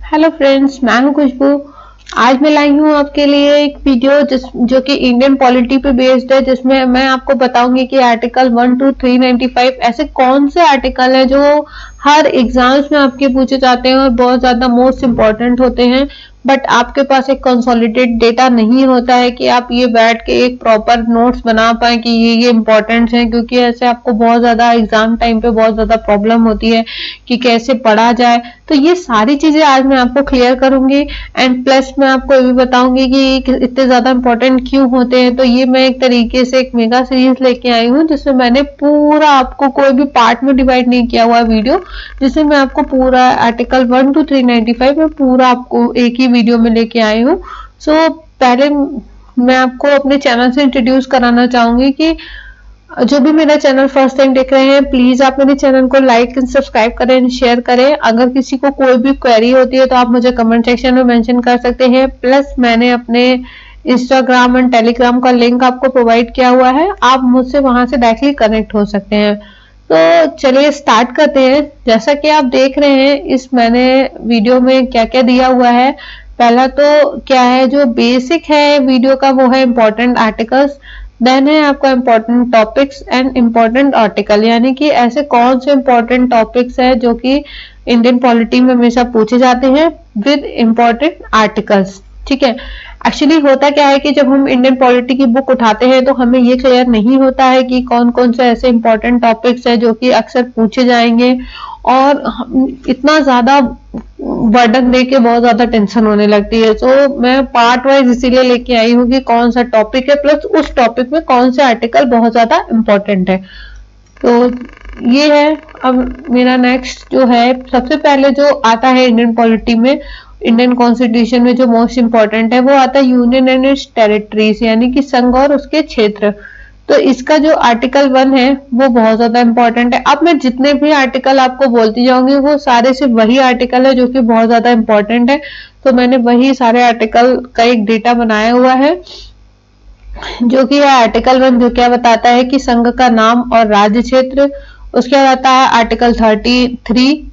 Hello friends, मैं हूं खुशबू। आज मैं लाई हूं आपके लिए एक वीडियो जो कि इंडियन पॉलिटी पे बेस्ड है, जिसमें मैं आपको बताऊंगी कि आर्टिकल 1 to 395 ऐसे कौन से आर्टिकल है जो हर एग्जाम्स में आपके पूछे जाते हैं और बहुत ज्यादा मोस्ट इम्पोर्टेंट होते हैं। बट आपके पास एक कंसोलिडेट डेटा नहीं होता है कि आप ये बैठ के एक प्रॉपर नोट्स बना पाए कि ये इम्पोर्टेंट है, क्योंकि ऐसे आपको बहुत ज्यादा एग्जाम टाइम पे बहुत ज्यादा प्रॉब्लम होती है कि कैसे पढ़ा जाए। तो ये सारी चीजें आज मैं आपको क्लियर करूंगी एंड प्लस मैं आपको ये भी बताऊंगी कि इतने ज्यादा इंपॉर्टेंट क्यों होते हैं। तो ये मैं एक तरीके से एक मेगा सीरीज लेके आई हूँ, जिसमें मैंने पूरा आपको कोई भी पार्ट में डिवाइड नहीं किया हुआ वीडियो, जिसमें मैं आपको पूरा आर्टिकल 1 to 395 में पूरा आपको एक ही वीडियो में लेके आई हूँ। सो पहले मैं आपको अपने चैनल से इंट्रोड्यूस कराना चाहूंगी कि जो भी मेरा चैनल फर्स्ट टाइम देख रहे हैं, प्लीज आप मेरे चैनल को लाइक एंड सब्सक्राइब करें, शेयर करें। अगर किसी को कोई भी क्वेरी होती है तो आप मुझे कमेंट सेक्शन में मेंशन कर सकते हैं। प्लस मैंने अपने इंस्टाग्राम एंड टेलीग्राम का लिंक आपको प्रोवाइड किया हुआ है, आप मुझसे वहां से डायरेक्टली कनेक्ट हो सकते हैं। तो चलिए स्टार्ट करते हैं। जैसा कि आप देख रहे हैं इस मैंने वीडियो में क्या क्या दिया हुआ है। पहला तो क्या है, जो बेसिक है वीडियो का वो है इम्पोर्टेंट आर्टिकल्स। देन है आपका important topics and important article, यानी कि ऐसे कौन से इम्पोर्टेंट टॉपिक्स है जो कि इंडियन पॉलिटी में हमेशा पूछे जाते हैं विद इम्पोर्टेंट आर्टिकल्स। ठीक है। एक्चुअली होता क्या है कि जब हम इंडियन पॉलिटी की बुक उठाते हैं तो हमें ये क्लियर नहीं होता है कि कौन कौन से ऐसे इम्पोर्टेंट टॉपिक्स है जो कि अक्सर पूछे जाएंगे, और इतना ज्यादा बर्डन दे के बहुत ज्यादा टेंशन होने लगती है। तो मैं पार्ट वाइज इसीलिए लेके आई हूँ कि कौन सा टॉपिक है, प्लस उस टॉपिक में कौन से आर्टिकल बहुत ज्यादा इम्पोर्टेंट है। तो ये है। अब मेरा नेक्स्ट जो है, सबसे पहले जो आता है इंडियन पॉलिटी में, इंडियन कॉन्स्टिट्यूशन में जो मोस्ट इम्पोर्टेंट है वो आता है यूनियन एंड इट्स टेरिटरीज, यानी कि संघ और उसके क्षेत्र। तो इसका जो आर्टिकल 1 है वो बहुत ज्यादा इंपॉर्टेंट है। अब मैं जितने भी आर्टिकल आपको बोलती जाऊंगी वो सारे सिर्फ वही आर्टिकल है जो कि बहुत ज्यादा इंपॉर्टेंट है। तो मैंने वही सारे आर्टिकल का एक डेटा बनाया हुआ है, जो कि है आर्टिकल 1, जो क्या बताता है कि संघ का नाम और राज्य क्षेत्र। उसके बाद आता है आर्टिकल 33,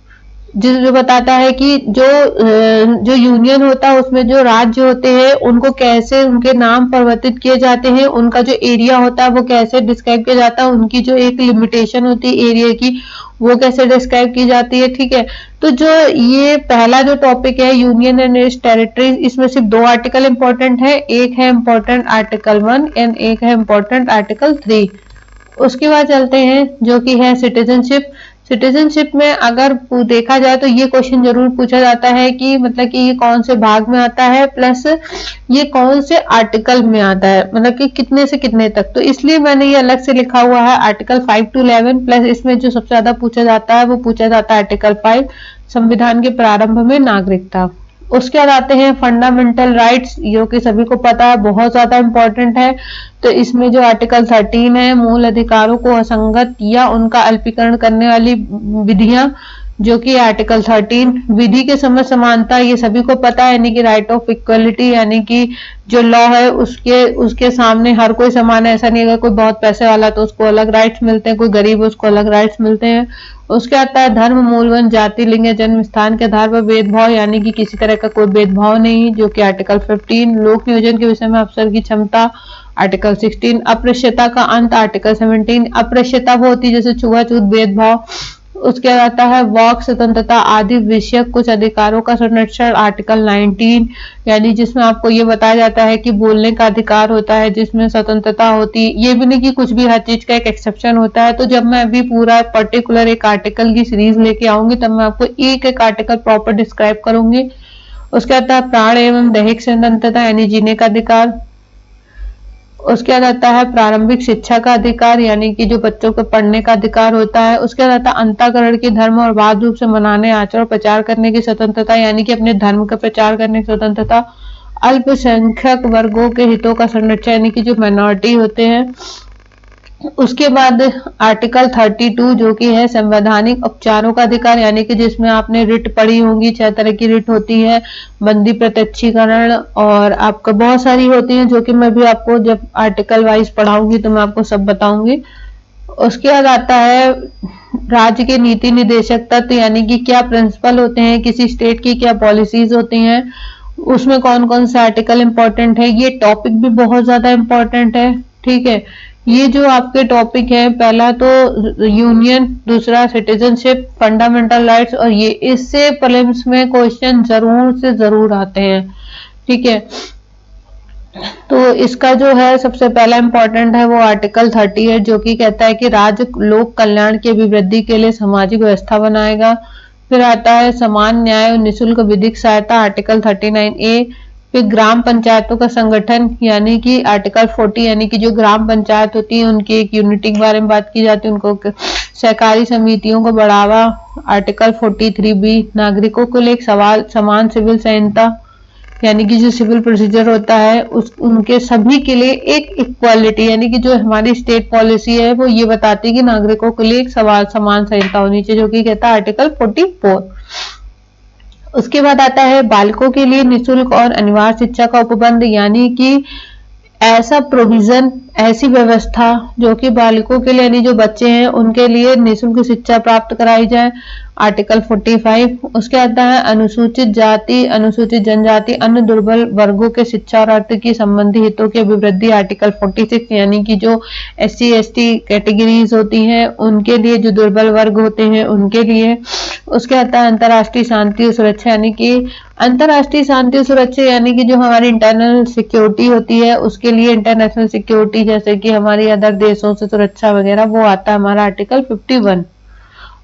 जो बताता है कि जो यूनियन होता है उसमें जो राज्य होते हैं उनको कैसे उनके नाम परिवर्तित किए जाते हैं, उनका जो एरिया होता है वो कैसे डिस्क्राइब किया जाता है, उनकी जो एक लिमिटेशन होती है एरिया की वो कैसे डिस्क्राइब की जाती है। ठीक है। तो जो ये पहला जो टॉपिक है यूनियन एंड इट्स टेरिटरीज, इसमें सिर्फ दो आर्टिकल इंपॉर्टेंट है, एक है इंपॉर्टेंट आर्टिकल 1 एंड एक है इंपॉर्टेंट आर्टिकल 3। उसके बाद चलते हैं जो कि है सिटीजनशिप। सिटीजनशिप में अगर देखा जाए तो ये क्वेश्चन जरूर पूछा जाता है कि मतलब कि ये कौन से भाग में आता है, प्लस ये कौन से आर्टिकल में आता है, मतलब कि कितने से कितने तक। तो इसलिए मैंने ये अलग से लिखा हुआ है आर्टिकल 5 to 11। प्लस इसमें जो सबसे ज्यादा पूछा जाता है वो पूछा जाता है आर्टिकल 5, संविधान के प्रारंभ में नागरिकता। उसके बाद आते हैं फंडामेंटल राइट्स, जो कि सभी को पता है बहुत ज्यादा इंपॉर्टेंट है। तो इसमें जो आर्टिकल 13 है, मूल अधिकारों को असंगत या उनका अल्पीकरण करने वाली विधियां, जो कि आर्टिकल 13। विधि के समय समानता, ये सभी को पता है, यानी कि राइट ऑफ इक्वलिटी, यानी कि जो लॉ है उसके उसके सामने हर कोई समान है। ऐसा नहीं है कोई बहुत पैसे वाला तो उसको अलग राइट्स मिलते हैं, कोई गरीब है उसको अलग राइट्स मिलते हैं। उसके आता है धर्म, मूलवन, जाति, लिंग या जन्म स्थान के आधार पर भेदभाव, यानी कि किसी तरह का कोई भेदभाव नहीं, जो कि आर्टिकल 15। लोक नियोजन के विषय में अफसर की क्षमता, आर्टिकल 16। अस्पृश्यता का अंत, आर्टिकल 17। अस्पृश्यता वो होती है जैसे छुआछूत, भेदभाव। उसके बाद आता है वाक स्वतंत्रता आदि विषयक कुछ अधिकारों का संरक्षण, आर्टिकल 19, यानी जिसमें आपको ये बताया जाता है कि बोलने का अधिकार होता है, जिसमें स्वतंत्रता होती है। ये भी नहीं कि कुछ भी, हर चीज का एक एक्सेप्शन होता है। तो जब मैं अभी पूरा पर्टिकुलर एक आर्टिकल की सीरीज लेके आऊंगी तब मैं आपको एक एक आर्टिकल प्रॉपर डिस्क्राइब करूंगी। उसके बाद आता है प्राण एवं दैहिक स्वतंत्रता, यानी जीने का अधिकार। उसके बाद आता है प्रारंभिक शिक्षा का अधिकार, यानी कि जो बच्चों को पढ़ने का अधिकार होता है। उसके बाद आता है अंतःकरण की धर्म और बाध रूप से मनाने, आचरण और प्रचार करने की स्वतंत्रता, यानी कि अपने धर्म का प्रचार करने की स्वतंत्रता। अल्पसंख्यक वर्गों के हितों का संरक्षण, यानी कि जो माइनॉरिटी होते हैं। उसके बाद आर्टिकल 32, जो कि है संवैधानिक उपचारों का अधिकार, यानी कि जिसमें आपने रिट पढ़ी होंगी, 6 तरह की रिट होती है, बंदी, प्रत्यक्षीकरण और आपका बहुत सारी होती है, जो कि मैं भी आपको जब आर्टिकल वाइज पढ़ाऊंगी तो मैं आपको सब बताऊंगी। उसके बाद आता है राज्य के नीति निदेशक तत्व, यानी कि क्या प्रिंसिपल होते हैं किसी स्टेट की, क्या पॉलिसीज होती हैं, उसमें कौन कौन सा आर्टिकल इंपॉर्टेंट है। ये टॉपिक भी बहुत ज्यादा इंपॉर्टेंट है, ठीक है। ये जो आपके टॉपिक है, पहला तो यूनियन, दूसरा सिटीजनशिप, फंडामेंटल राइट्स, और ये इससे प्रीलिम्स में क्वेश्चन जरूर से जरूर आते हैं, ठीक है। तो इसका जो है सबसे पहला इंपॉर्टेंट है वो आर्टिकल 30 है, जो कि कहता है कि राज्य लोक कल्याण की अभिवृद्धि के लिए सामाजिक व्यवस्था बनाएगा। फिर आता है समान न्याय और निःशुल्क विधिक सहायता, आर्टिकल 39A। फिर ग्राम पंचायतों का संगठन, यानी कि आर्टिकल 40, यानी कि जो ग्राम पंचायत होती है उनकी एक यूनिटी के बारे में बात की जाती है, उनको सहकारी समितियों को बढ़ावा, आर्टिकल 43B। नागरिकों को लिए एक सवाल समान सिविल संहिता, यानी कि जो सिविल प्रोसीजर होता है उस उनके सभी के लिए एक इक्वालिटी, यानी कि जो हमारी स्टेट पॉलिसी है वो ये बताती है कि नागरिकों के लिए एक सवाल समान संहिता होनी चाहिए, जो कि कहता है आर्टिकल 44। उसके बाद आता है बालकों के लिए निःशुल्क और अनिवार्य शिक्षा का उपबंध, यानी कि ऐसा प्रोविजन, ऐसी व्यवस्था जो कि बालकों के लिए, यानी जो बच्चे हैं उनके लिए निःशुल्क शिक्षा प्राप्त कराई जाए, आर्टिकल 45। उसके आता है अनुसूचित जाति, अनुसूचित जनजाति, अन्य दुर्बल वर्गों के शिक्षा और अर्थ की संबंधी हितों की अभिवृद्धि, आर्टिकल 46, यानी कि जो SC ST कैटेगरीज होती हैं उनके लिए, जो दुर्बल वर्ग होते हैं उनके लिए। उसके आता है अंतर्राष्ट्रीय शांति और सुरक्षा, यानी कि अंतर्राष्ट्रीय शांति और सुरक्षा, यानी कि जो हमारी इंटरनल सिक्योरिटी होती है उसके लिए, इंटरनेशनल सिक्योरिटी जैसे कि हमारी अदर देशों से सुरक्षा वगैरह, वो आता है हमारा आर्टिकल 51।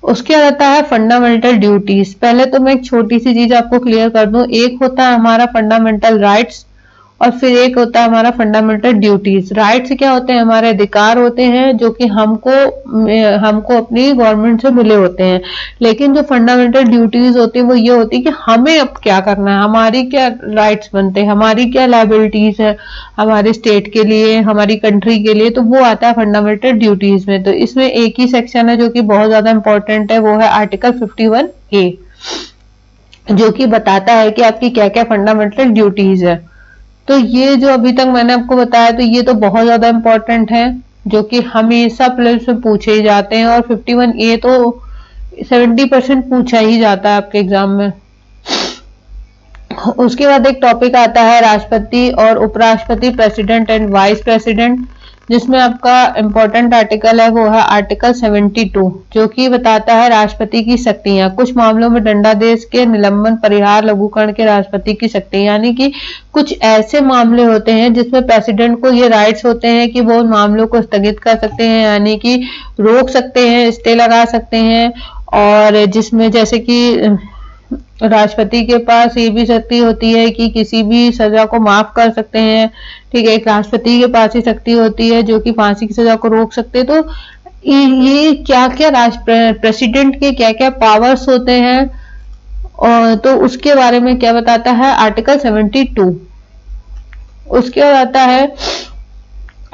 उसके बाद आता है फंडामेंटल ड्यूटीज। पहले तो मैं एक छोटी सी चीज आपको क्लियर कर दूं, एक होता है हमारा फंडामेंटल राइट्स और फिर एक होता है हमारा फंडामेंटल ड्यूटीज। राइट्स क्या होते हैं? हमारे अधिकार होते हैं जो कि हमको अपनी गवर्नमेंट से मिले होते हैं, लेकिन जो फंडामेंटल ड्यूटीज होती है वो ये होती है कि हमें अब क्या करना है, हमारी क्या राइट्स बनते हैं, हमारी क्या लायबिलिटीज है हमारे स्टेट के लिए, हमारी कंट्री के लिए, तो वो आता है फंडामेंटल ड्यूटीज में। तो इसमें एक ही सेक्शन है जो कि बहुत ज्यादा इंपॉर्टेंट है, वो है आर्टिकल 51A, जो कि बताता है कि आपकी क्या क्या फंडामेंटल ड्यूटीज है। तो ये जो अभी तक मैंने आपको बताया, तो ये तो बहुत ज्यादा इंपॉर्टेंट है जो कि हमेशा प्रीलिम्स में पूछे ही जाते हैं, और 51A तो 70% पूछा ही जाता है आपके एग्जाम में। उसके बाद एक टॉपिक आता है राष्ट्रपति और उपराष्ट्रपति, प्रेसिडेंट एंड वाइस प्रेसिडेंट, जिसमें आपका इंपॉर्टेंट आर्टिकल है वो है आर्टिकल 72, जो कि बताता है राष्ट्रपति की शक्तियां। कुछ मामलों में दंडादेश के निलंबन, परिहार, लघुकरण के राष्ट्रपति की शक्ति, यानी कि कुछ ऐसे मामले होते हैं जिसमें प्रेसिडेंट को ये राइट्स होते हैं कि वो उन मामलों को स्थगित कर सकते हैं, यानी कि रोक सकते हैं, स्टे लगा सकते हैं। और जिसमें जैसे कि राष्ट्रपति के पास ये भी शक्ति होती है कि किसी भी सजा को माफ कर सकते हैं, ठीक है। एक राष्ट्रपति के पास ही शक्ति होती है जो कि फांसी की सजा को रोक सकते हैं। तो ये क्या क्या प्रेसिडेंट के क्या क्या पावर्स होते हैं, और तो उसके बारे में क्या बताता है आर्टिकल 72। उसके बाद आता है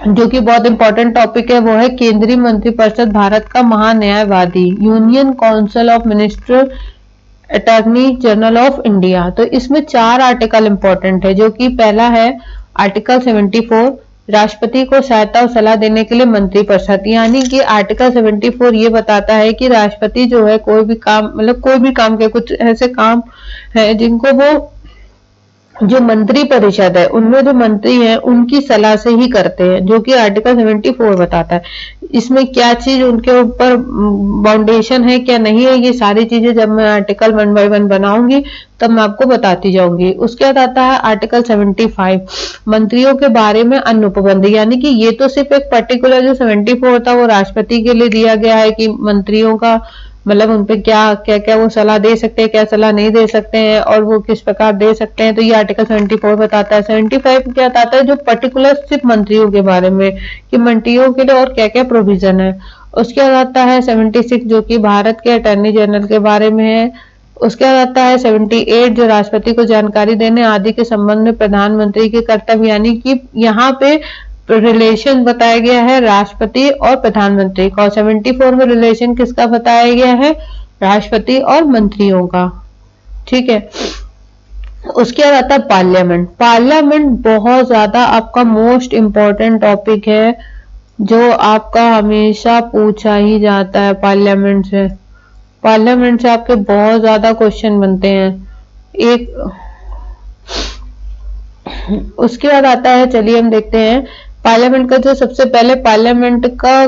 जो कि बहुत इंपॉर्टेंट टॉपिक है, वो है केंद्रीय मंत्रिपरिषद, भारत का महान्यायवादी, union council of minister, attorney general of India. तो इसमें 4 आर्टिकल इंपॉर्टेंट है, जो कि पहला है आर्टिकल 74, राष्ट्रपति को सहायता और सलाह देने के लिए मंत्रिपरिषद, यानी कि आर्टिकल 74 ये बताता है कि राष्ट्रपति जो है कोई भी काम, मतलब कोई भी काम के, कुछ ऐसे काम है जिनको वो, जो मंत्री परिषद है उनमें जो मंत्री हैं उनकी सलाह से ही करते हैं, जो कि आर्टिकल 74 बताता है। इसमें क्या चीज उनके ऊपर बाउंडेशन है क्या नहीं है, ये सारी चीजें जब मैं आर्टिकल 1 बाय 1 बनाऊंगी तब मैं आपको बताती जाऊंगी। उसके बाद आता है आर्टिकल 75, मंत्रियों के बारे में अन्य उपबंध, यानी कि ये तो सिर्फ एक पर्टिकुलर जो 74 था वो राष्ट्रपति के लिए दिया गया है कि मंत्रियों का मतलब उन पे क्या क्या क्या वो सलाह दे सकते हैं, क्या सलाह नहीं दे सकते हैं, और वो किस प्रकार दे सकते हैं। तो ये आर्टिकल 74 बताता है। 75 क्या बताता है, जो पर्टिकुलर सिर्फ मंत्रियों के बारे में कि मंत्रियों के लिए और क्या क्या प्रोविजन है। उसके बाद आता है 76, जो कि भारत के अटॉर्नी जनरल के बारे में है। उसके बाद आता है 78, जो राष्ट्रपति को जानकारी देने आदि के संबंध में प्रधानमंत्री के कर्तव्य, यानी कि यहाँ पे रिलेशन बताया गया है राष्ट्रपति और प्रधानमंत्री का। 74 में रिलेशन किसका बताया गया है, राष्ट्रपति और मंत्रियों का, ठीक है। उसके बाद आता है पार्लियामेंट। पार्लियामेंट बहुत ज्यादा आपका मोस्ट इंपॉर्टेंट टॉपिक है, जो आपका हमेशा पूछा ही जाता है पार्लियामेंट से। पार्लियामेंट से आपके बहुत ज्यादा क्वेश्चन बनते हैं। एक उसके बाद आता है, चलिए हम देखते हैं पार्लियामेंट का। जो सबसे पहले पार्लियामेंट का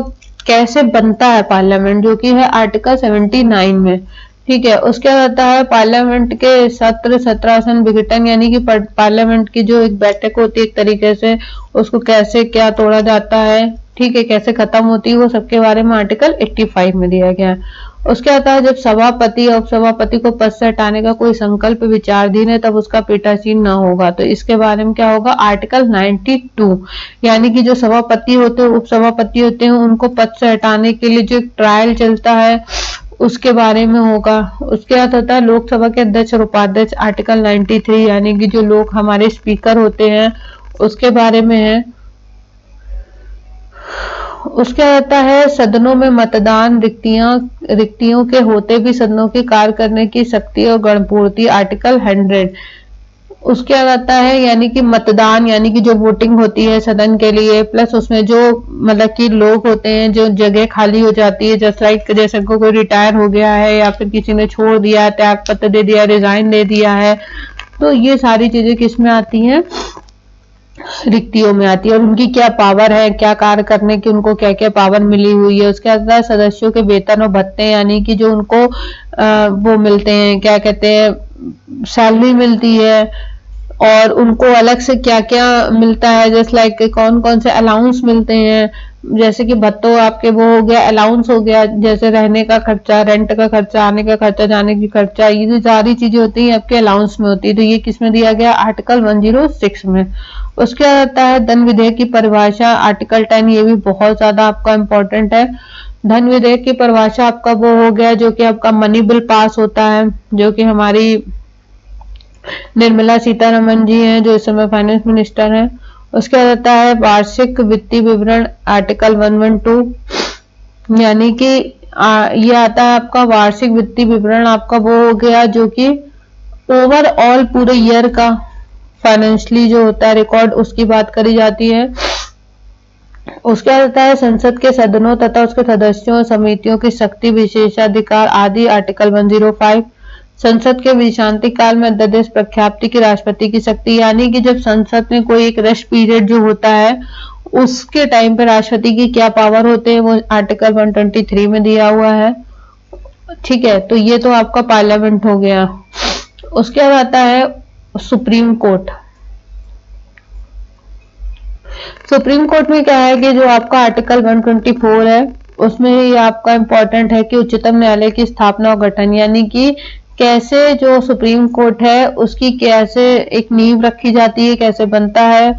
कैसे बनता है पार्लियामेंट, जो कि है आर्टिकल 79 में, ठीक है। उसके बाद आता है पार्लियामेंट के सत्र, सत्रासन, विघटन, यानी कि पार्लियामेंट की जो एक बैठक होती है एक तरीके से, उसको कैसे क्या तोड़ा जाता है, ठीक है, कैसे खत्म होती है, वो सबके बारे में आर्टिकल 85 में दिया गया है। उसके आता है जब सभापति और उपसभापति को पद से हटाने का कोई संकल्प विचाराधीन है तब उसका पीठासीन न होगा, तो इसके बारे में क्या होगा, आर्टिकल 92, यानी कि जो सभापति होते हैं, उपसभापति होते हैं, उनको पद से हटाने के लिए जो एक ट्रायल चलता है उसके बारे में होगा। उसके बाद होता है लोकसभा के अध्यक्ष और उपाध्यक्ष, आर्टिकल 93, यानी कि जो लोग हमारे स्पीकर होते हैं उसके बारे में है। उसके आता है सदनों में मतदान, रिक्तियों के होते भी सदनों की कार्य करने की शक्ति और गणपूर्ति, आर्टिकल 100। उसके बाद आता है यानी कि मतदान, यानी कि जो वोटिंग होती है सदन के लिए, प्लस उसमें जो मतलब कि लोग होते हैं, जो जगह खाली हो जाती है, जस्ट लाइक जैसे कोई रिटायर हो गया है या फिर किसी ने छोड़ दिया, त्याग पत्र दे दिया, रिजाइन दे दिया है, तो ये सारी चीजें किस में आती हैं, रिक्तियों में आती है। और उनकी क्या पावर है, क्या कार्य करने की उनको क्या क्या पावर मिली हुई है। उसके बाद सदस्यों के वेतन और भत्ते, यानी कि जो उनको वो मिलते हैं, क्या कहते हैं, सैलरी मिलती है, और उनको अलग से क्या क्या मिलता है, जैसे लाइक कौन कौन से अलाउंस मिलते हैं, जैसे कि भत्तों आपके वो हो गया, अलाउंस हो गया, जैसे रहने का खर्चा, रेंट का खर्चा, आने का खर्चा, जाने की खर्चा, ये जो सारी चीजें होती हैं आपके अलाउंस में होती है। तो ये किस में दिया गया, आर्टिकल 106 में। उसके बाद आता है धन विधेयक की परिभाषा, आर्टिकल 10, ये भी बहुत ज्यादा आपका इंपॉर्टेंट है। धन विधेयक की परिभाषा आपका वो हो गया जो कि आपका मनी बिल पास होता है, जो कि हमारी निर्मला सीतारमन जी हैं, जो इस समय फाइनेंस मिनिस्टर हैं। उसके बाद आता है वार्षिक वित्तीय विवरण, आर्टिकल 112, यानी कि ये आता है आपका वार्षिक वित्तीय विवरण, आपका वो हो गया जो कि ओवरऑल पूरे ईयर का फाइनेंशियली जो होता है रिकॉर्ड, उसकी बात करी जाती है। उसके बाद आता है संसद के सदनों तथा उसके सदस्यों, समितियों की शक्ति, विशेषाधिकार आदि, आर्टिकल 105। संसद के विश्रांति काल में अध्यादेश प्रख्याप्ति की राष्ट्रपति की शक्ति, यानी कि जब संसद में कोई एक रेस्ट पीरियड जो होता है उसके टाइम पर राष्ट्रपति की क्या पावर होते हैं, वो आर्टिकल 123 में दिया हुआ है, ठीक है। तो ये तो आपका पार्लियामेंट हो गया। उसके बाद आता है सुप्रीम कोर्ट। सुप्रीम कोर्ट में क्या है कि जो आपका आर्टिकल 124 है उसमें ये आपका इंपॉर्टेंट है कि उच्चतम न्यायालय की स्थापना और गठन, यानी कि कैसे जो सुप्रीम कोर्ट है उसकी कैसे एक नींव रखी जाती है, कैसे बनता है।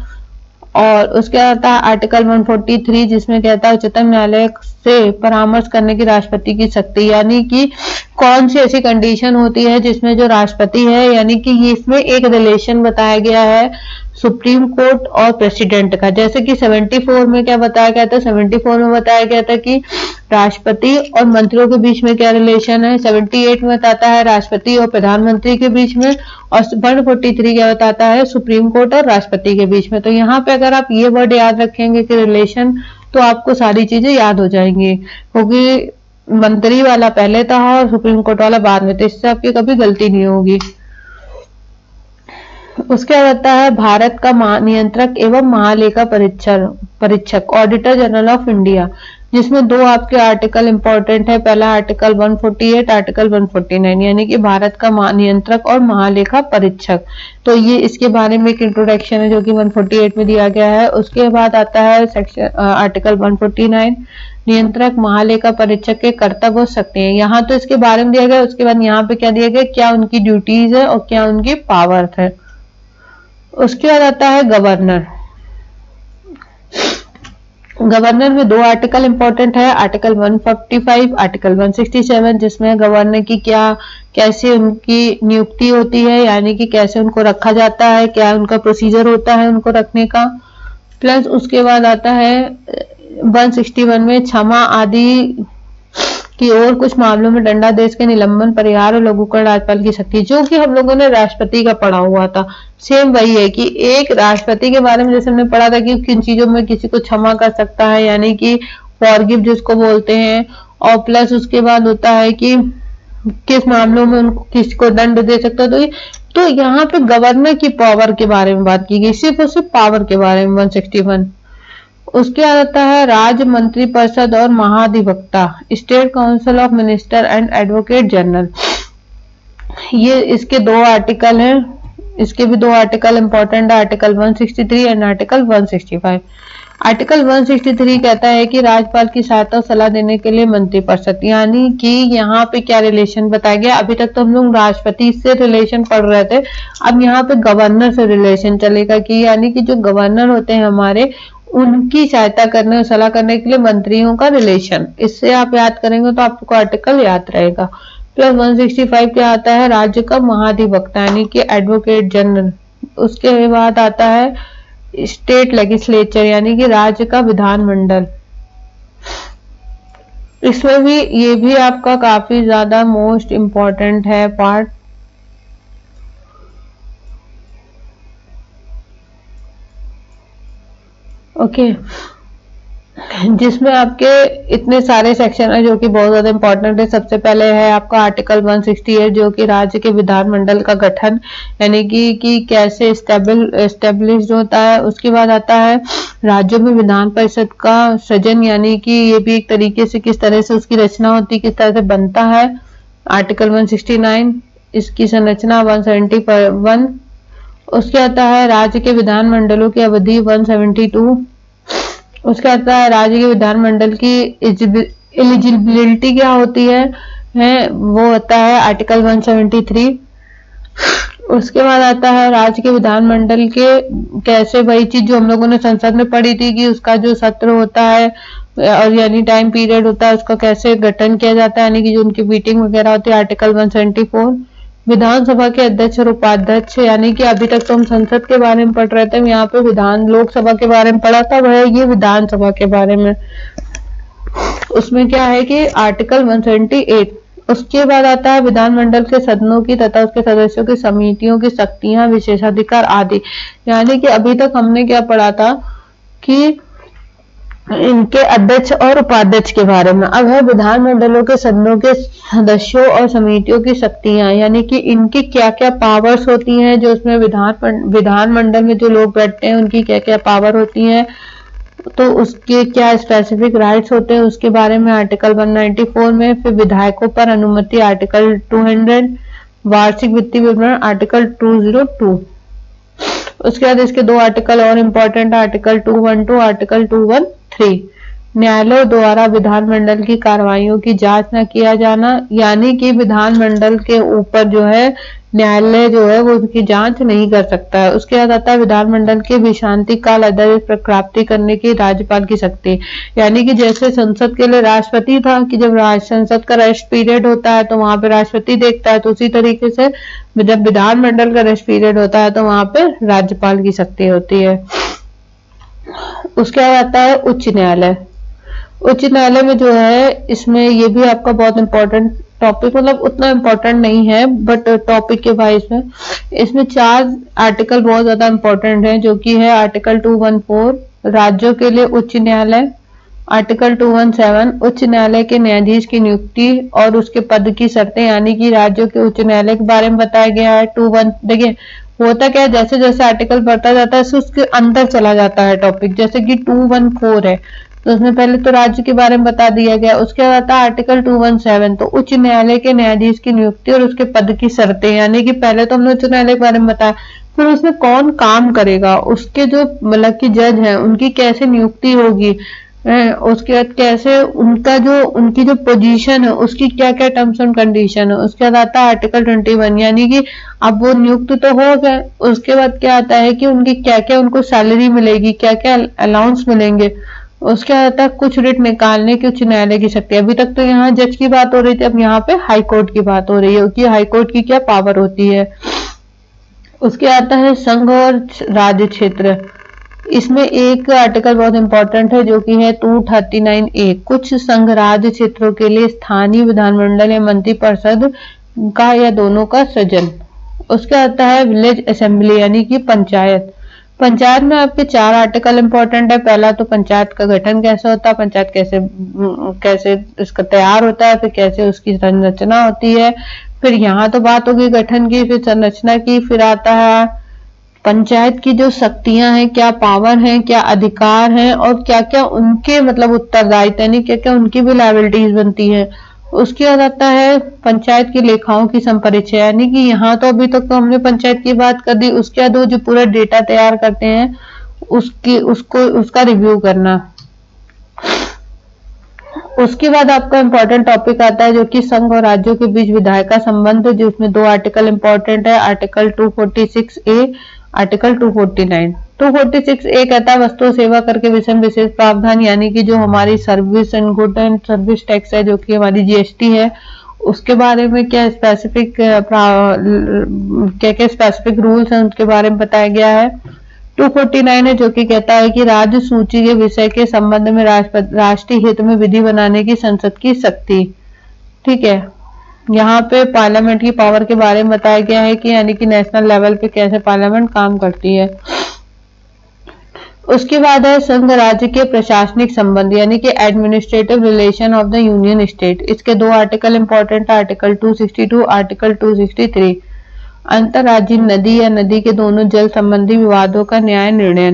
और उसके बाद आता है आर्टिकल 143, जिसमें कहता है उच्चतम न्यायालय से परामर्श करने की राष्ट्रपति की शक्ति, यानी कि कौन सी ऐसी कंडीशन होती है जिसमें जो राष्ट्रपति है, यानी कि ये इसमें एक रिलेशन बताया गया है सुप्रीम कोर्ट और प्रेसिडेंट का। जैसे कि 74 में क्या बताया गया था, 74 में बताया गया था कि राष्ट्रपति और मंत्रियों के बीच में क्या रिलेशन है। 78 में बताता है राष्ट्रपति और प्रधानमंत्री के बीच में, और 143 क्या बताता है, सुप्रीम कोर्ट और राष्ट्रपति के बीच में। तो यहाँ पे अगर आप ये वर्ड याद रखेंगे कि रिलेशन, तो आपको सारी चीजें याद हो जाएंगी, क्योंकि मंत्री वाला पहले था और सुप्रीम कोर्ट वाला बाद में, तो इससे आपकी कभी गलती नहीं होगी। उसके बाद आता है भारत का नियंत्रक एवं महालेखा परीक्षक, ऑडिटर जनरल ऑफ इंडिया, जिसमें दो आपके आर्टिकल इंपॉर्टेंट है। पहला आर्टिकल 148, आर्टिकल 149, यानी कि भारत का नियंत्रक और महालेखा परीक्षक। तो ये इसके बारे में एक इंट्रोडक्शन है जो कि 148 में दिया गया है। उसके बाद आता है सेक्शन आर्टिकल 149, नियंत्रक महालेखा परीक्षक के कर्तव्य हो सकते हैं। यहाँ तो इसके बारे में दिया गया। उसके बाद यहाँ पे क्या दिया गया, क्या उनकी ड्यूटीज है और क्या उनकी पावर है। उसके बाद आता है गवर्नर। गवर्नर में दो आर्टिकल इंपॉर्टेंट है, आर्टिकल 145, आर्टिकल 167, जिसमें गवर्नर की क्या कैसे उनकी नियुक्ति होती है, यानी कि कैसे उनको रखा जाता है, क्या उनका प्रोसीजर होता है उनको रखने का। प्लस उसके बाद आता है 161 में क्षमा आदि कि और कुछ मामलों में दंडादेश के निलंबन, परिहार और लघुकरण राज्यपाल की शक्ति, जो कि हम लोगों ने राष्ट्रपति का पढ़ा हुआ था। सेम वही है कि एक राष्ट्रपति के बारे में जैसे हमने पढ़ा था कि किन चीजों में किसी को क्षमा कर सकता है, यानी कि फॉरगिव जिसको बोलते हैं, और प्लस उसके बाद होता है कि किस मामलों में उनको किसको दंड दे सकता है। तो यहाँ पे गवर्नर की पावर के बारे में बात की गई, सिर्फ और सिर्फ पावर के बारे में 161। उसके बाद आता है राज्य मंत्रिपरिषद और महाधिवक्ता, state council of minister and advocate general. ये इसके 2 आर्टिकल हैं, इसके भी 2 आर्टिकल इंपॉर्टेंट है, आर्टिकल 163 एंड आर्टिकल 165। आर्टिकल 163 कहता है कि राज्यपाल की सहायता और सलाह देने के लिए मंत्रिपरिषद, यानी कि यहाँ पे क्या रिलेशन बताया गया। अभी तक तो हम लोग राष्ट्रपति से रिलेशन पढ़ रहे थे, अब यहाँ पे गवर्नर से रिलेशन चलेगा कि यानी कि जो गवर्नर होते हैं हमारे, उनकी सहायता करने और सलाह करने के लिए मंत्रियों का रिलेशन। इससे आप याद करेंगे तो आपको आर्टिकल याद रहेगा। प्लस 165 क्या आता है, राज्य का महाधिवक्ता यानी कि एडवोकेट जनरल। उसके बाद आता है स्टेट लेजिस्लेचर यानी कि राज्य का विधानमंडल। इसमें भी ये भी आपका काफी ज्यादा मोस्ट इम्पोर्टेंट है पार्ट। ओके, जिसमें आपके इतने सारे सेक्शन है जो कि बहुत ज्यादा इंपॉर्टेंट है। सबसे पहले है आपका आर्टिकल 168 जो कि राज्य के विधानमंडल का गठन यानी कि कैसे एस्टेब्लिश होता है। उसके बाद आता है राज्यों में विधान परिषद का सृजन, यानी कि ये भी एक तरीके से किस तरह से उसकी रचना होती है, किस तरह से बनता है, आर्टिकल 169। इसकी संरचना 171। उसके आता है राज्य के विधानमंडलों की अवधि 172। उसके आता है राज्य के विधानमंडल की एलिजिबिलिटी क्या होती है वो होता है आर्टिकल 173। उसके बाद आता है राज्य के विधानमंडल के कैसे, वही चीज जो हम लोगों ने संसद में पढ़ी थी कि उसका जो सत्र होता है और यानी टाइम पीरियड होता है उसका कैसे गठन किया जाता है, यानी कि जो उनकी मीटिंग वगैरह होती है, आर्टिकल 174। विधानसभा के अध्यक्ष और उपाध्यक्ष, यानी कि अभी तक तो हम संसद के बारे में पढ़ रहे थे, यहाँ पे विधान लोकसभा के बारे में पढ़ा था, वह ये विधानसभा के बारे में। उसमें क्या है कि आर्टिकल 178। उसके बाद आता है विधानमंडल के सदनों की तथा उसके सदस्यों की समितियों की शक्तियां, विशेषाधिकार आदि। यानी कि अभी तक हमने क्या पढ़ा था कि इनके अध्यक्ष और उपाध्यक्ष के बारे में। अब है विधानमंडलों के सदनों के सदस्यों और समितियों की शक्तियां, यानी कि इनकी क्या क्या पावर्स होती हैं, जो उसमें विधानमंडल में जो लोग बैठते हैं उनकी क्या क्या पावर होती हैं, तो उसके क्या स्पेसिफिक राइट्स होते हैं उसके बारे में आर्टिकल 194 में। फिर विधायकों पर अनुमति आर्टिकल 200, वार्षिक वित्तीय विवरण आर्टिकल 202। उसके बाद इसके 2 आर्टिकल और इम्पोर्टेंट, आर्टिकल 212, आर्टिकल 213। न्यायालयों द्वारा विधानमंडल की कार्रवाइयों की जांच न किया जाना, यानी कि विधानमंडल के ऊपर जो है न्यायालय जो है वो उनकी जांच नहीं कर सकता है। उसके बाद आता है विधानमंडल के विश्रांति काल अध्यादेश पर प्राप्ति करने की राज्यपाल की शक्ति, यानी कि जैसे संसद के लिए राष्ट्रपति था कि जब संसद का रेस्ट पीरियड होता है तो वहां पे राष्ट्रपति देखता है, तो उसी तरीके से जब विधानमंडल का रेस्ट पीरियड होता है तो वहां पे राज्यपाल की शक्ति होती है। उसके बाद आता है उच्च न्यायालय। उच्च न्यायालय में जो है इसमें ये भी आपका बहुत इंपॉर्टेंट टॉपिक, मतलब उतना इंपॉर्टेंट नहीं है बट टॉपिक के वाइज में इसमें 4 आर्टिकल बहुत ज्यादा इंपॉर्टेंट है, जो कि है आर्टिकल 214 राज्यों के लिए उच्च न्यायालय, आर्टिकल 217 उच्च न्यायालय के न्यायाधीश की नियुक्ति और उसके पद की शर्तें, यानी कि राज्यों के उच्च न्यायालय के बारे में बताया गया है। 21 देखिए होता क्या है, जैसे जैसे आर्टिकल बढ़ता जाता है उसके अंदर चला जाता है टॉपिक, जैसे कि 214 है तो उसमें पहले तो राज्य के बारे में बता दिया गया। उसके बाद आता है आर्टिकल 217 तो उच्च न्यायालय के न्यायाधीश की नियुक्ति और उसके पद की शर्तें, यानी कि पहले तो हमने उच्च न्यायालय के बारे में बताया, फिर उसमें कौन काम करेगा, उसके जो मतलब कि जज हैं उनकी कैसे नियुक्ति होगी, उसके बाद कैसे उनकी जो पोजीशन है उसकी क्या क्या टर्म्स एंड कंडीशन है। उसके बाद आता है आर्टिकल 21, यानी कि अब वो नियुक्त तो हो गए, उसके बाद क्या आता है कि उनकी क्या क्या उनको सैलरी मिलेगी, क्या क्या अलाउंस मिलेंगे। उसके बाद आता है कुछ रिट निकालने की उच्च न्यायालय की शक्ति। अभी तक तो यहाँ जज की बात हो रही थी, अब यहाँ पे हाई कोर्ट की बात हो रही है कि हाई कोर्ट की क्या पावर होती है। उसके आता है संघ और राज्य क्षेत्र। इसमें एक आर्टिकल बहुत इंपॉर्टेंट है जो कि है 239A, कुछ संघ राज्य क्षेत्रों के लिए स्थानीय विधानमंडल या मंत्रिपरिषद का या दोनों का सृजन। उसके आता है विलेज असेंबली यानी कि पंचायत। पंचायत में आपके 4 आर्टिकल इंपॉर्टेंट है। पहला तो पंचायत का गठन कैसे होता है, पंचायत कैसे इसका तैयार होता है, फिर कैसे उसकी संरचना होती है, फिर यहाँ तो बात होगी गठन की, फिर संरचना की, फिर आता है पंचायत की जो शक्तियां हैं, क्या पावर हैं, क्या अधिकार हैं और क्या क्या उनके मतलब उत्तरदायित्व यानी क्या क्या उनकी भी लायबिलिटीज बनती है। उसके बाद आता है पंचायत की लेखाओं की संपरिचय यानी कि यहाँ तो अभी तक तो हमने पंचायत की बात कर दी। उसके बाद वो जो पूरा डेटा तैयार करते हैं उसका रिव्यू करना। उसके बाद आपका इंपॉर्टेंट टॉपिक आता है जो कि संघ और राज्यों के बीच विधायी का संबंध, जिसमें 2 आर्टिकल इंपॉर्टेंट है, आर्टिकल 246A, आर्टिकल 249। 246A कहता है वस्तु और सेवा कर के विषय में विशेष प्रावधान यानी कि जो हमारी service and good and service tax है जो कि हमारी जीएसटी है, उसके बारे में क्या स्पेसिफिक क्या स्पेसिफिक रूल्स हैं उसके बारे में बताया गया है। 249 है जो कि कहता है कि राज्य सूची के विषय के संबंध में राष्ट्रीय हित में विधि बनाने की संसद की शक्ति। ठीक है, यहाँ पे पार्लियामेंट की पावर के बारे में बताया गया है कि यानी कि नेशनल लेवल पे कैसे पार्लियामेंट काम करती है। उसके बाद है संघ राज्य के प्रशासनिक संबंध यानी कि administrative relation of the union state. इसके 2 आर्टिकल इंपॉर्टेंट, आर्टिकल 262, आर्टिकल 263। अंतरराज्यीय नदी या नदी के दोनों जल संबंधी विवादों का न्याय निर्णय।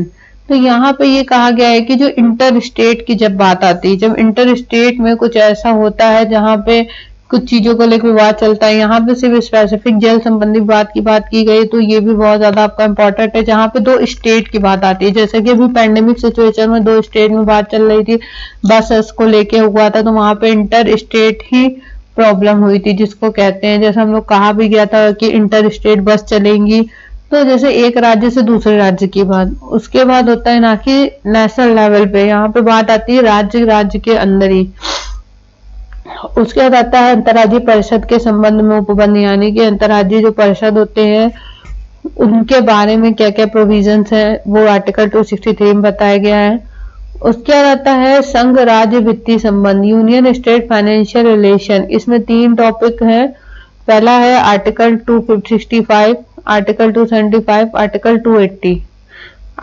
तो यहाँ पे ये कहा गया है कि जो इंटर स्टेट की जब बात आती है, जब इंटर स्टेट में कुछ ऐसा होता है जहाँ पे कुछ चीजों को लेकर विवाद चलता है, यहाँ पे सिर्फ स्पेसिफिक जल संबंधी बात की गई, तो ये भी बहुत ज्यादा आपका इंपॉर्टेंट है। जहाँ पे 2 स्टेट की बात आती है, जैसे कि अभी पैंडेमिक सिचुएशन में 2 स्टेट में बात चल रही थी, बस को लेके हुआ था, तो वहां पे इंटर स्टेट ही प्रॉब्लम हुई थी जिसको कहते हैं, जैसे हम लोग कहा भी गया था कि इंटर स्टेट बस चलेंगी, तो जैसे एक राज्य से दूसरे राज्य की बात। उसके बाद होता है ना कि नेशनल लेवल पे, यहाँ पे बात आती है राज्य के अंदर ही। उसके बाद आता है अंतर्राज्यीय परिषद के संबंध में उपबंध यानी कि अंतर्राज्यीय जो परिषद होते हैं उनके बारे में क्या क्या प्रोविजंस है वो आर्टिकल 263 में बताया गया है। उसके बाद आता है संघ राज्य वित्तीय संबंध यूनियन स्टेट फाइनेंशियल रिलेशन। इसमें 3 टॉपिक है। पहला है आर्टिकल 265, आर्टिकल 275, आर्टिकल 280।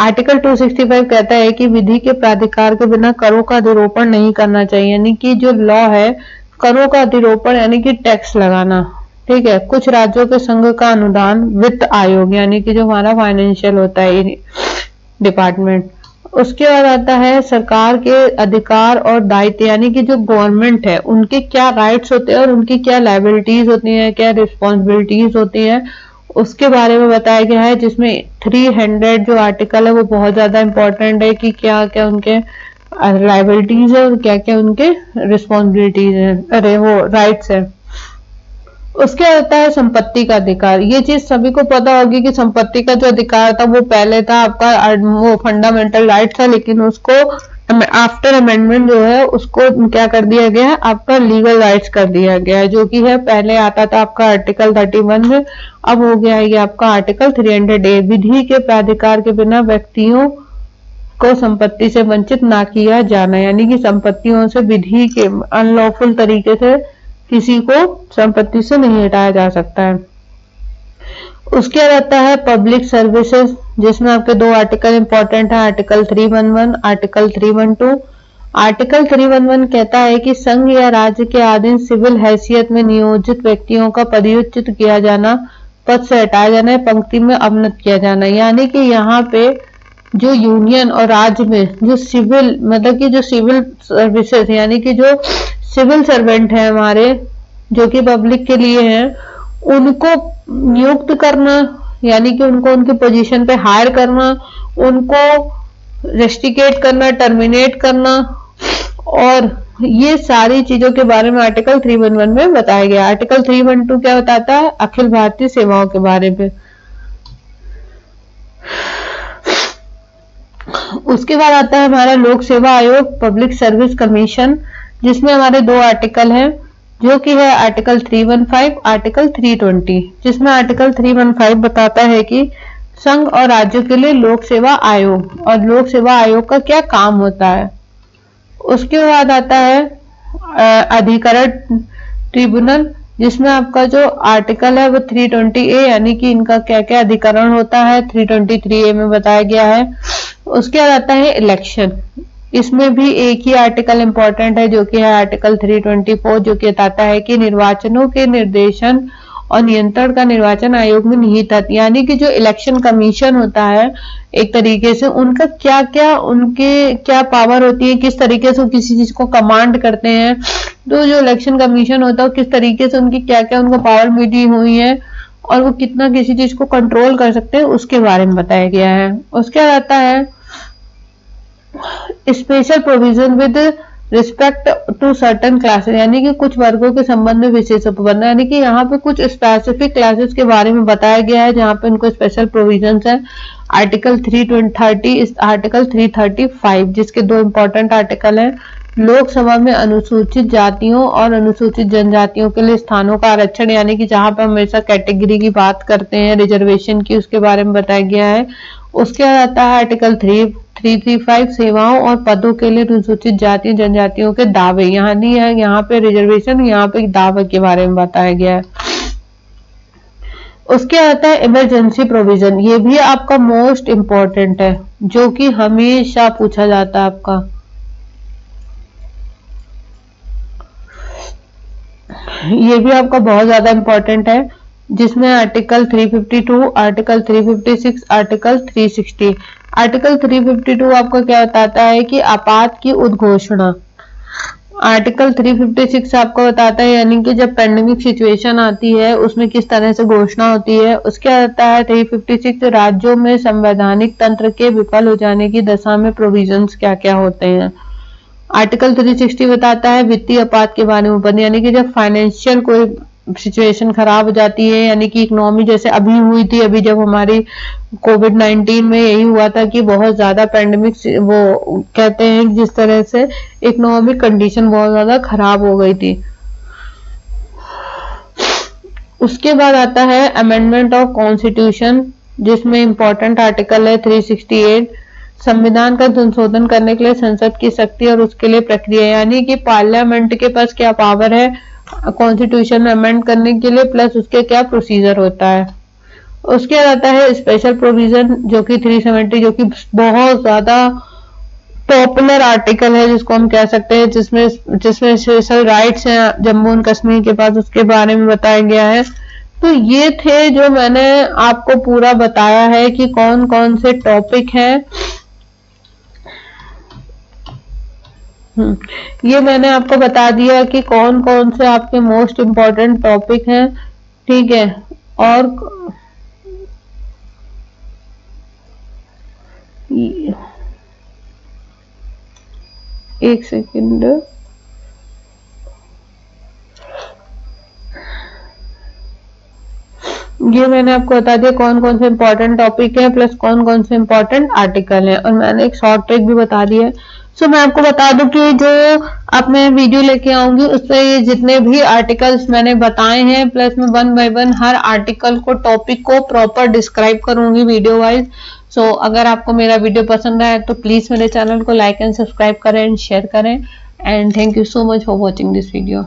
आर्टिकल 265 कहता है कि विधि के प्राधिकार के बिना करों का अधिरोपण नहीं करना चाहिए यानी कि जो लॉ है करों का अधिरोपण यानी कि टैक्स लगाना। ठीक है, कुछ राज्यों के संघ का अनुदान वित्त आयोग यानी कि जो हमारा फाइनेंशियल होता है डिपार्टमेंट। उसके बाद आता है सरकार के अधिकार और दायित्व यानी कि जो गवर्नमेंट है उनके क्या राइट्स होते हैं और उनकी क्या लायबिलिटीज होती हैं, क्या रिस्पॉन्सिबिलिटीज होती हैं, उसके बारे में बताया गया है। जिसमें 300 जो आर्टिकल है वो बहुत ज्यादा इंपॉर्टेंट है कि क्या क्या उनके लायबिलिटीज है और क्या क्या उनके रिस्पॉन्सिबिलिटीज है, अरे वो राइट्स है। उसके आता है संपत्ति का अधिकार। ये चीज सभी को पता होगी कि संपत्ति का जो अधिकार था वो पहले था आपका वो फंडामेंटल राइट था, लेकिन उसको आफ्टर अमेंडमेंट जो है उसको क्या कर दिया गया है, आपका लीगल राइट्स कर दिया गया है, जो कि है पहले आता था आपका आर्टिकल 31 में, अब हो गया है ये आपका आर्टिकल 300A। विधि के प्राधिकार के बिना व्यक्तियों को संपत्ति से वंचित ना किया जाना यानी कि संपत्तियों से विधि के अनलॉफुल तरीके से किसी को संपत्ति से नहीं हटाया जा सकता है। उसके बाद आता है पब्लिक सर्विसेज, जिसमें आपके 2 आर्टिकल इंपॉर्टेंट है, आर्टिकल 311, आर्टिकल 312। आर्टिकल 311 कहता है कि संघ या राज्य के अधीन सिविल हैसियत में नियोजित व्यक्तियों का पदच्युत किया जाना, पद से हटाया जाना, पंक्ति में अवनत किया जाना। यानी कि यहाँ पे जो यूनियन और राज्य में जो सिविल मतलब कि जो सिविल सर्विसेज यानी कि जो सिविल सर्वेंट है हमारे जो कि पब्लिक के लिए हैं, उनको नियुक्त करना यानी कि उनको उनकी पोजीशन पे हायर करना, उनको रेस्टिकेट करना, टर्मिनेट करना, और ये सारी चीजों के बारे में आर्टिकल 311 में बताया गया। आर्टिकल 312 क्या बताता है, अखिल भारतीय सेवाओं के बारे में। उसके बाद आता है हमारा लोक सेवा आयोग, पब्लिक सर्विस कमीशन, जिसमें हमारे 2 आर्टिकल हैं जो कि है आर्टिकल 315, आर्टिकल 320। जिसमें आर्टिकल 315 बताता है कि संघ और राज्यों के लिए लोक सेवा आयोग, और लोक सेवा आयोग का क्या काम होता है। उसके बाद आता है अधिकरण ट्रिब्यूनल, जिसमें आपका जो आर्टिकल है वो 320A, यानी कि इनका क्या क्या अधिकरण होता है 323A में बताया गया है। उसके बाद आता है इलेक्शन, इसमें भी एक ही आर्टिकल इंपॉर्टेंट है जो कि है आर्टिकल 324, जो कि बताता है कि निर्वाचनों के निर्देशन और नियंत्रण का निर्वाचन आयोग में निहित है, यानी कि जो इलेक्शन कमीशन होता है एक तरीके से उनका क्या क्या, उनके क्या पावर होती है, किस तरीके से किसी चीज को कमांड करते हैं। तो जो इलेक्शन कमीशन होता है किस तरीके से उनकी क्या क्या उनको पावर मिली हुई है और वो कितना किसी चीज को कंट्रोल कर सकते हैं उसके बारे में बताया गया है। उसके बाद आता है special provision with respect to certain classes, यानी कि कुछ वर्गों के संबंध में विशेष उपबंध, यानी कि यहाँ पे कुछ स्पेसिफिक क्लासेस के बारे में बताया गया है जहाँ पे उनको स्पेशल प्रोविजंस है। आर्टिकल 330, आर्टिकल 335, जिसके दो इंपॉर्टेंट आर्टिकल हैं। लोकसभा में अनुसूचित जातियों और अनुसूचित जनजातियों के लिए स्थानों का आरक्षण, यानी कि जहाँ पे हम हमेशा कैटेगरी की बात करते हैं रिजर्वेशन की, उसके बारे में बताया गया है। उसके बाद आता है आर्टिकल 335 सेवाओं और पदों के लिए अनुसूचित जाति जनजातियों के दावे, यहाँ नहीं है, यहाँ पे रिजर्वेशन, यहाँ पे दावे के बारे में बताया गया है। उसके आता है इमरजेंसी प्रोविजन, ये भी आपका मोस्ट इंपॉर्टेंट है जो कि हमेशा पूछा जाता है आपका। ये भी आपका बहुत ज्यादा इंपॉर्टेंट है, जिसमें आर्टिकल 352, आर्टिकल 356, आर्टिकल 360। आर्टिकल 352 आपको क्या बताता है कि आपात की उद्घोषणा। आर्टिकल 356 आपको बताता है यानी कि जब पैंडेमिक सिचुएशन आती है उसमें किस तरह से घोषणा होती है। उसके आता है 356 राज्यों में संवैधानिक तंत्र के विफल हो जाने की दशा में प्रोविजंस क्या क्या होते हैं। आर्टिकल 360 बताता है वित्तीय आपात के बारे में, यानी कि जब फाइनेंशियल कोई सिचुएशन खराब हो जाती है, यानी कि इकोनॉमी जैसे अभी हुई थी, अभी जब हमारी कोविड-19 में यही हुआ था कि बहुत ज्यादा पैंडेमिक, वो कहते हैं जिस तरह से इकोनॉमिक कंडीशन बहुत ज्यादा खराब हो गई थी। उसके बाद आता है अमेंडमेंट ऑफ कॉन्स्टिट्यूशन, जिसमें इंपॉर्टेंट आर्टिकल है 368, संविधान का संशोधन करने के लिए संसद की शक्ति और उसके लिए प्रक्रिया, यानी कि पार्लियामेंट के पास क्या पावर है कॉन्स्टिट्यूशन अमेंड करने के लिए, प्लस उसके क्या प्रोसीजर होता है। उसके बाद आता है स्पेशल प्रोविजन जो कि 370, जो कि बहुत ज्यादा पॉपुलर आर्टिकल है जिसको हम कह सकते हैं, जिसमें स्पेशल राइट्स हैं जम्मू एंड कश्मीर के पास, उसके बारे में बताया गया है। तो ये थे जो मैंने आपको पूरा बताया है कि कौन कौन से टॉपिक हैं। ये मैंने आपको बता दिया कि कौन कौन से आपके मोस्ट इम्पोर्टेंट टॉपिक हैं, ठीक है। और एक सेकंड, ये मैंने आपको बता दिया कौन कौन से इम्पोर्टेंट टॉपिक है प्लस कौन कौन से इम्पोर्टेंट आर्टिकल है, और मैंने एक शॉर्ट ट्रिक भी बता दी है। सो मैं आपको बता दूं कि जो अब मैं वीडियो लेके आऊंगी उसमें ये जितने भी आर्टिकल्स मैंने बताए हैं प्लस मैं 1 बाय 1 हर आर्टिकल को, टॉपिक को प्रॉपर डिस्क्राइब करूंगी वीडियो वाइज। सो अगर आपको मेरा वीडियो पसंद आए तो प्लीज मेरे चैनल को लाइक एंड सब्सक्राइब करें एंड शेयर करें, and thank you so much for watching this video.